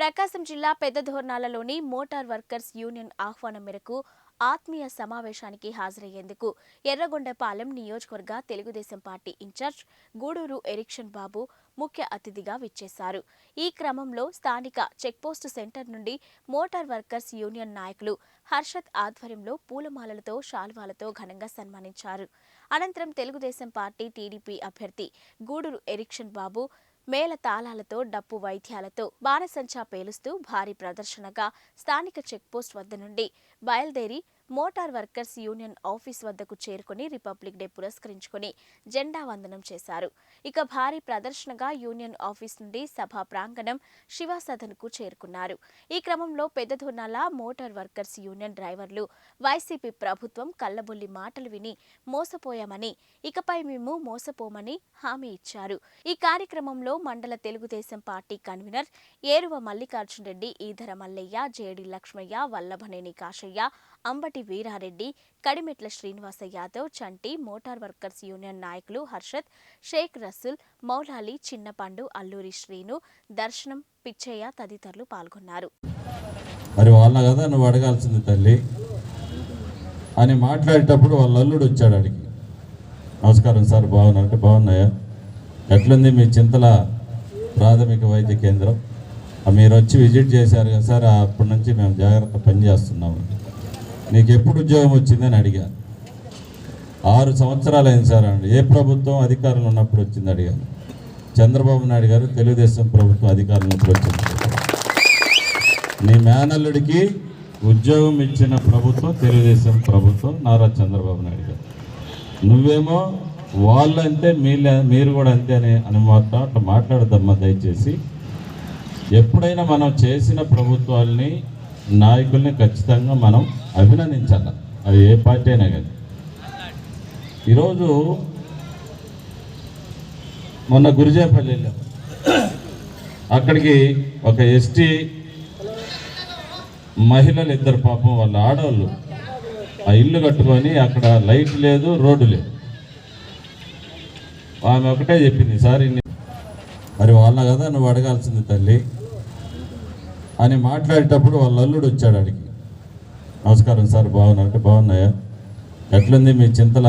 ప్రకాశం జిల్లా పెద్దధోర్నాలలోని motor workers union ఆహ్వానం మేరకు ఆత్మీయ సమావేశానికి హాజరయ్యేందుకు ఎర్రగొండపాలెం నియోజకవర్గ తెలుగుదేశం పార్టీ ఇన్ఛార్జ్ గూడూరు ఎరిక్షన్ బాబు ముఖ్య అతిథిగా విచ్చేశారు. ఈ క్రమంలో స్థానిక చెక్పోస్టు సెంటర్ నుండి మోటార్ వర్కర్స్ యూనియన్ నాయకులు హర్షత్ ఆధ్వర్యంలో పూలమాలలతో శాల్వాలతో ఘనంగా సన్మానించారు. అనంతరం తెలుగుదేశం పార్టీ టీడీపీ అభ్యర్థి గూడూరు ఎరిక్షన్ బాబు మేళ తాళాలతో డప్పు వైద్యాలతో బాణసంచా పేలుస్తూ భారీ ప్రదర్శనగా స్థానిక చెక్పోస్ట్ వద్ద నుండి బయలుదేరి మోటార్ వర్కర్స్ యూనియన్ ఆఫీస్ వద్దకు చేరుకుని రిపబ్లిక్ డే పురస్కరించుకుని జెండా వందనం చేశారు. ఇక భారీ ప్రదర్శనగా యూనియన్ ఆఫీస్ నుండి సభా ప్రాంగణం శివాసదన్కు చేరుకున్నారు. ఈ క్రమంలో పెద్దధోర్నాల మోటార్ వర్కర్స్ యూనియన్ డ్రైవర్లు వైసీపీ ప్రభుత్వం కళ్లబొల్లి మాటలు విని మోసపోయామని, ఇకపై మేము మోసపోమని హామీ ఇచ్చారు. ఈ కార్యక్రమంలో మండల Telugu Desam party convener Eruva Mallikarjun Reddy, Edhara Mallayya, JD Lakshmayya, Vallabhaneni Kasayya, Ambati Veerareddy, Kadimetla Srinivasa Yadav, Chanti, motor workers union నాయకులు హర్షత్, షేక్ రసూల్, మౌలాలి, చిన్నపండు, అల్లూరి శ్రీను, దర్శనం, పిచ్చయ్య తదితరులు పాల్గొన్నారు. మరి వాళ్ళ కదా నువ్వు అడగాల్సింది తల్లి అని మాట్లాడేటప్పుడు వాళ్ళ అల్లుడు వచ్చాడు. అడిగి నమస్కారం సార్, బాగున్నారంటే బాగున్నాయా, ఎట్లుంది మీ చింతల ప్రాథమిక వైద్య కేంద్రం, మీరు వచ్చి విజిట్ చేశారు కదా సార్, అప్పటి నుంచి మేము జాగ్రత్త పనిచేస్తున్నాము, నీకు ఎప్పుడు ఉద్యోగం వచ్చిందని అడిగాను. 6 సంవత్సరాలు అయింది సార్ అండి. ఏ ప్రభుత్వం అధికారంలో ఉన్నప్పుడు వచ్చింది అడిగాను. చంద్రబాబు నాయుడు గారు తెలుగుదేశం ప్రభుత్వం అధికారంలో ఉన్నప్పుడు వచ్చింది. నీ మేనల్లుడికి ఉద్యోగం ఇచ్చిన ప్రభుత్వం తెలుగుదేశం ప్రభుత్వం, నారా చంద్రబాబు నాయుడు గారు. నువ్వేమో వాళ్ళంతే మీరు కూడా అంతే అని మాట్లాడదమ్మా దయచేసి. ఎప్పుడైనా మనం చేసిన ప్రభుత్వాల్ని, నాయకుల్ని ఖచ్చితంగా మనం అభినందించాలి, అది ఏ పార్టీ అయినా కానీ. ఈరోజు మొన్న గురిజేపల్లి వెళ్ళాం. అక్కడికి ఒక ఎస్టీ మహిళలు ఇద్దరు, పాపం వాళ్ళ ఆడవాళ్ళు ఆ ఇల్లు కట్టుకొని అక్కడ లైట్ లేదు, రోడ్డు లేదు. ఆమె ఒకటే చెప్పింది, సార్ మరి వాళ్ళ కదా నువ్వు అడగాల్సింది తల్లి అని మాట్లాడేటప్పుడు వాళ్ళ అల్లుడు వచ్చాడు. అడిగి నమస్కారం సార్, బాగున్నారంటే బాగున్నాయా, ఎట్లుంది మీ చింతల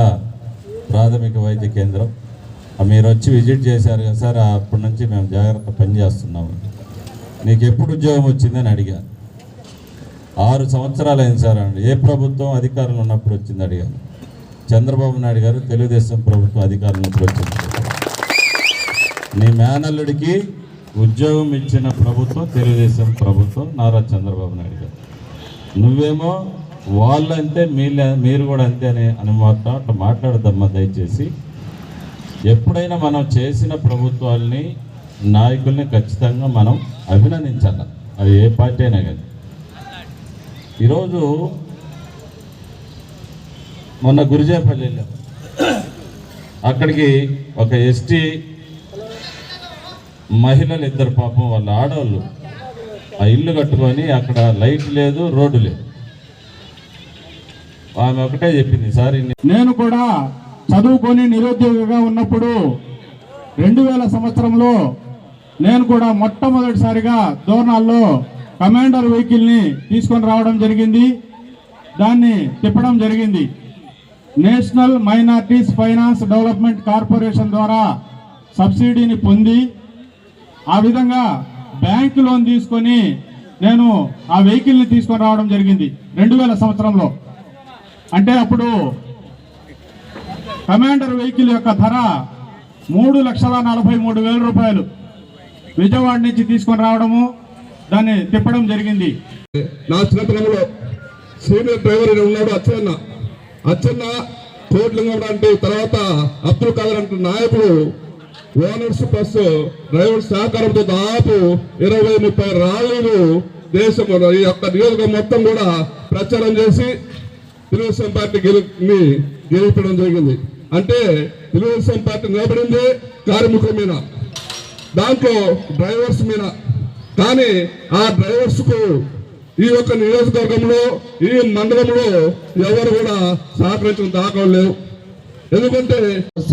ప్రాథమిక వైద్య కేంద్రం, మీరు వచ్చి విజిట్ చేశారు కదా సార్, అప్పటి నుంచి మేము జాగ్రత్త పనిచేస్తున్నాము, నీకు ఎప్పుడు ఉద్యోగం వచ్చిందని అడిగాను. 6 సంవత్సరాలు అయింది సార్ అండి. ఏ ప్రభుత్వం అధికారంలో ఉన్నప్పుడు వచ్చింది అడిగాను. చంద్రబాబు నాయుడు గారు తెలుగుదేశం ప్రభుత్వం అధికారంలో ఉన్నప్పుడు వచ్చింది. నీ మేనల్లుడికి ఉద్యోగం ఇచ్చిన ప్రభుత్వం తెలుగుదేశం ప్రభుత్వం, నారా చంద్రబాబు నాయుడు గారు. నువ్వేమో వాళ్ళంతే మీరు కూడా అంతే అని మాట్లాడదమ్మా దయచేసి. ఎప్పుడైనా మనం చేసిన ప్రభుత్వాల్ని, నాయకుల్ని ఖచ్చితంగా మనం అభినందించాలి, అది ఏ పార్టీ అయినా కానీ. ఈరోజు మొన్న గురిజేపల్లి వెళ్ళాం. అక్కడికి ఒక ఎస్టీ మహిళలు ఇద్దరు, పాపం వాళ్ళ ఆడవాళ్ళు ఆ ఇల్లు కట్టుకొని అక్కడ లైట్ లేదు, రోడ్డు లేదు. ఆమె ఒకటే చెప్పింది, సార్ నేను కూడా చదువుకొని నిరుద్యోగిగా ఉన్నప్పుడు 2000 సంవత్సరంలో నేను కూడా మొట్టమొదటిసారిగా దోర్నాల్లో కమాండర్ వెహికల్ని తీసుకొని రావడం జరిగింది. దాన్ని తిప్పడం జరిగింది. National minorities finance development corporation ద్వారా సబ్సిడీని పొంది ఆ విధంగా బ్యాంకు లోన్ తీసుకొని నేను ఆ వెహికల్ని తీసుకొని రావడం జరిగింది 2000 సంవత్సరంలో. అంటే అప్పుడు కమాండర్ వెహికల్ యొక్క ధర 3,43,000 రూపాయలు. విజయవాడ నుంచి తీసుకొని రావడము, దాన్ని తిప్పడం జరిగింది. నా చిన్నతనంలో సీనియర్ డ్రైవర్ ఉన్నాడు అచ్చన్న కోట్లింగం అంటే, తర్వాత అబ్దుల్ ఖాదర్ అంటే నాయకుడు, ఓనర్స్ ప్లస్ డ్రైవర్ సహకారంతో దాదాపు 20-30 ర్యాలీలు దేశంలో ఈ యొక్క నియోజకవర్గం మొత్తం కూడా ప్రచారం చేసి తెలుగుదేశం పార్టీ గెలిపడం జరిగింది. అంటే తెలుగుదేశం పార్టీ నిలబడింది కార్మికుల మీద, దాంట్లో డ్రైవర్స్ మీద. కానీ ఆ డ్రైవర్స్ కు ఈ యొక్క నియోజకవర్గంలో, ఈ మండలంలో ఎవరు కూడా సహకరించిన దాఖలు లేవు. ఎందుకంటే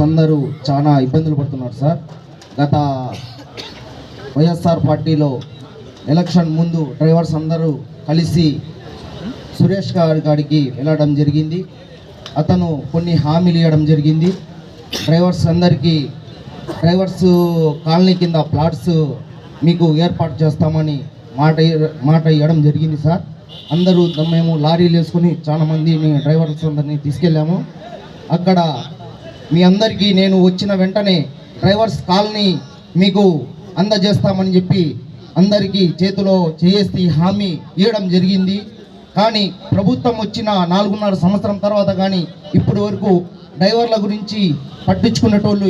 అందరూ చాలా ఇబ్బందులు పడుతున్నారు సార్. గత వైఎస్ఆర్ పార్టీలో ఎలక్షన్ ముందు డ్రైవర్స్ అందరూ కలిసి సురేష్ గారి కాడికి వెళ్ళడం జరిగింది. అతను కొన్ని హామీలు ఇవ్వడం జరిగింది. డ్రైవర్స్ అందరికీ డ్రైవర్స్ కాలనీ కింద ప్లాట్స్ మీకు ఏర్పాటు చేస్తామని మాట ఇవ్వడం జరిగింది సార్. అందరూ మేము లారీలు వేసుకొని చాలామంది డ్రైవర్స్ అందరినీ తీసుకెళ్ళాము. అక్కడ మీ అందరికీ నేను వచ్చిన వెంటనే డ్రైవర్స్ కాలనీ మీకు అందజేస్తామని చెప్పి అందరికీ చేతిలో చేసి హామీ ఇవ్వడం జరిగింది. కానీ ప్రభుత్వం వచ్చిన 4.5 సంవత్సరం తర్వాత కానీ ఇప్పటి వరకు డ్రైవర్ల గురించి పట్టించుకునేటోళ్ళు